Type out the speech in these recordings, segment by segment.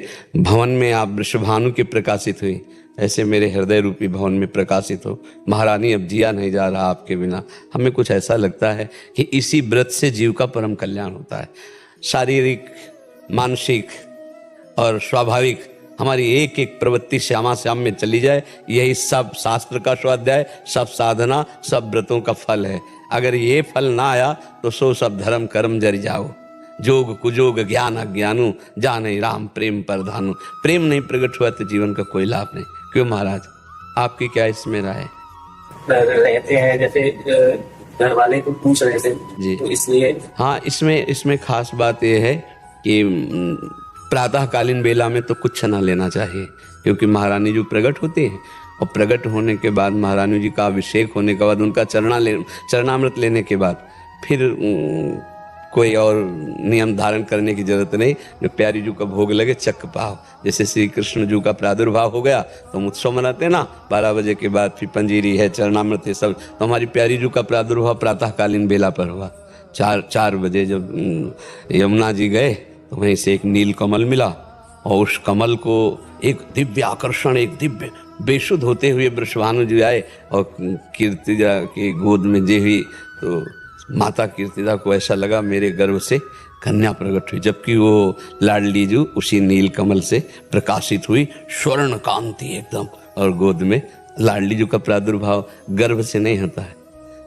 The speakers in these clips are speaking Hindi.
भवन में आप वृषभानु के प्रकाशित हुई, ऐसे मेरे हृदय रूपी भवन में प्रकाशित हो। महारानी अब जिया नहीं जा रहा आपके बिना। हमें कुछ ऐसा लगता है कि इसी व्रत से जीव का परम कल्याण होता है। शारीरिक, मानसिक और स्वाभाविक हमारी एक एक प्रवृत्ति श्यामा श्याम में चली जाए, यही सब शास्त्र का स्वाध्याय, सब साधना, सब व्रतों का फल है। अगर ये फल ना आया तो सो सब धर्म कर्म जरि जाओ। जोग कुजोग ज्ञान अज्ञानु, जाने राम प्रेम परधानु। प्रेम नहीं प्रकट हुआ तो जीवन का कोई लाभ नहीं। क्यों महाराज, आपकी क्या इसमें राय है? रहते हैं जैसे घर वाले को पूछ रहे थे जी, तो इसलिए हाँ, इसमें खास बात यह है कि प्रातःकालीन बेला में तो कुछ ना लेना चाहिए, क्योंकि महारानी जी प्रकट होती हैं और प्रकट होने के बाद महारानी जी का अभिषेक होने के बाद उनका चरणामृत लेने के बाद फिर कोई और नियम धारण करने की जरूरत नहीं। जो प्यारी जी का भोग लगे चक पाओ। जैसे श्री कृष्ण जी का प्रादुर्भाव हो गया तो हम उत्सव मनाते हैं ना, 12 बजे के बाद फिर पंजीरी है, चरणामृत है सब। तो हमारी प्यारी जी का प्रादुर्भाव प्रातःकालीन बेला पर हुआ। 4 बजे जब यमुना जी गए तो वहीं से एक नील कमल मिला और उस कमल को एक दिव्य आकर्षण, एक दिव्य बेशुद्ध होते हुए वृषभानु जी आए और कीर्तिजा की गोद में जे हुई तो माता कीर्तिदा को ऐसा लगा मेरे गर्भ से कन्या प्रकट हुई, जबकि वो लाडली जी उसी नील कमल से प्रकाशित हुई, स्वर्ण कांति एकदम। और गोद में लाडली जी का प्रादुर्भाव गर्भ से नहीं होता है,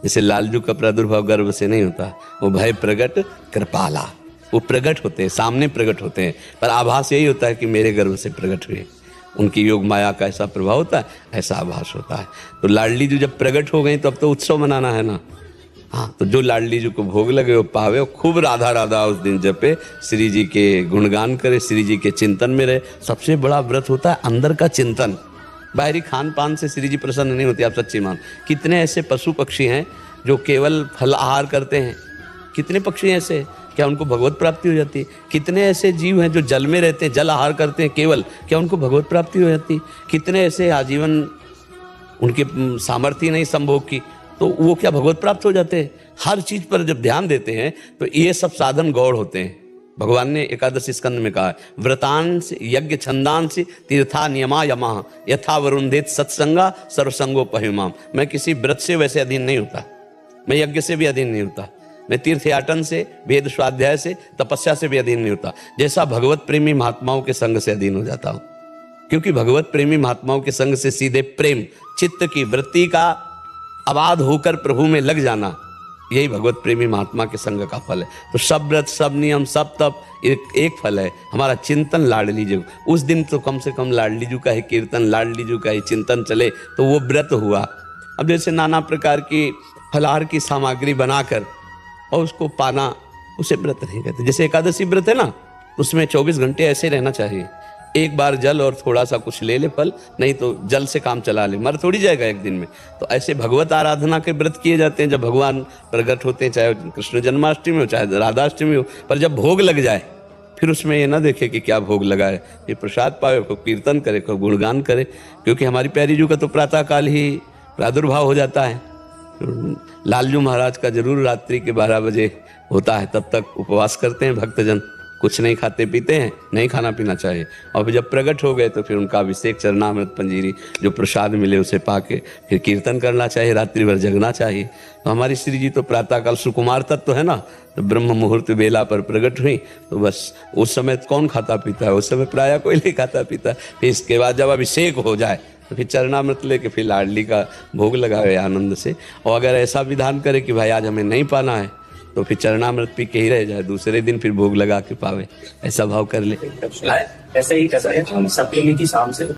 जैसे लालजू का प्रादुर्भाव गर्भ से नहीं होता। वो भय प्रगट कृपाला, वो प्रकट होते हैं, सामने प्रकट होते हैं, पर आभास यही होता है कि मेरे गर्भ से प्रकट हुए। उनकी योग माया का ऐसा प्रभाव होता है, ऐसा आभास होता है। तो लाडली जी जब प्रकट हो गई तो अब तो उत्सव मनाना है ना। हाँ, तो जो लाडली जी को भोग लगे वो पावे, वो खूब राधा राधा उस दिन जपे, श्री जी के गुणगान करे, श्री जी के चिंतन में रहे। सबसे बड़ा व्रत होता है अंदर का चिंतन। बाहरी खान पान से श्री जी प्रसन्न नहीं होती, आप सच्ची मान। कितने ऐसे पशु पक्षी हैं जो केवल फल आहार करते हैं? कितने पक्षी हैं ऐसे, क्या उनको भगवत प्राप्ति हो जाती? कितने ऐसे जीव हैं जो जल में रहते हैं, जल आहार करते हैं केवल, क्या उनको भगवत प्राप्ति हो जाती? कितने ऐसे आजीवन उनके सामर्थ्य नहीं संभोग की, तो वो क्या भगवत प्राप्त हो जाते हैं? हर चीज पर जब ध्यान देते हैं तो ये सब साधन गौड़ होते हैं। भगवान ने एकादश स्कंद में कहा, व्रतांश यज्ञ छंदांश तीर्था नियमा यमा यथा वरुणदेत सत्संगा सर्वसंगोपहिमाम। मैं किसी व्रत से वैसे अधीन नहीं होता, मैं यज्ञ से भी अधीन नहीं होता, मैं तीर्थयाटन से, वेद स्वाध्याय से, तपस्या से भी अधीन नहीं होता। जैसा भगवत प्रेमी महात्माओं के संग से अधीन हो जाता हूं, क्योंकि भगवत प्रेमी महात्माओं के संग से सीधे प्रेम, चित्त की वृत्ति का आबाद होकर प्रभु में लग जाना, यही भगवत प्रेमी महात्मा के संग का फल है। तो सब व्रत, सब नियम, सब तप एक फल है, हमारा चिंतन लाडली जी। उस दिन तो कम से कम लाडली जी का ही कीर्तन, लाडली जी का ही चिंतन चले तो वो व्रत हुआ। अब जैसे नाना प्रकार की फलाहार की सामग्री बनाकर और उसको पाना, उसे व्रत नहीं कहते। जैसे एकादशी व्रत है ना, उसमें 24 घंटे ऐसे रहना चाहिए। एक बार जल और थोड़ा सा कुछ ले ले फल, नहीं तो जल से काम चला ले, मर थोड़ी जाएगा एक दिन में। तो ऐसे भगवत आराधना के व्रत किए जाते हैं जब भगवान प्रकट होते हैं, चाहे कृष्ण जन्माष्टमी हो चाहे राधाष्टमी हो। पर जब भोग लग जाए फिर उसमें ये ना देखे कि क्या भोग लगा है, ये प्रसाद पावे, को कीर्तन करे, को गुणगान करे। क्योंकि हमारी प्यारी जी का तो प्रातःकाल ही प्रादुर्भाव हो जाता है। लालजू महाराज का जरूर रात्रि के 12 बजे होता है, तब तक उपवास करते हैं भक्तजन, कुछ नहीं खाते पीते हैं, नहीं खाना पीना चाहिए। और फिर जब प्रकट हो गए तो फिर उनका अभिषेक, चरणामृत, पंजीरी, जो प्रसाद मिले उसे पाके फिर कीर्तन करना चाहिए, रात्रि भर जगना चाहिए। तो हमारी श्री जी तो प्रातःकाल सुकुमार तत्व है ना, तो ब्रह्म मुहूर्त बेला पर प्रकट हुई। तो बस उस समय कौन खाता पीता है, उस समय प्रायः कोई नहीं खाता पीता। फिर इसके बाद जब अभिषेक हो जाए तो फिर चरणामृत लेके फिर लाडली का भोग लगावे आनंद से। और अगर ऐसा विधान करे कि भाई आज हमें नहीं पाना है तो फिर चरणामृत पी के ही रह जाए, दूसरे दिन फिर भोग लगा के पावे, ऐसा भाव कर ले। ऐसे ही कैसा है, हम सप्तमी की शाम से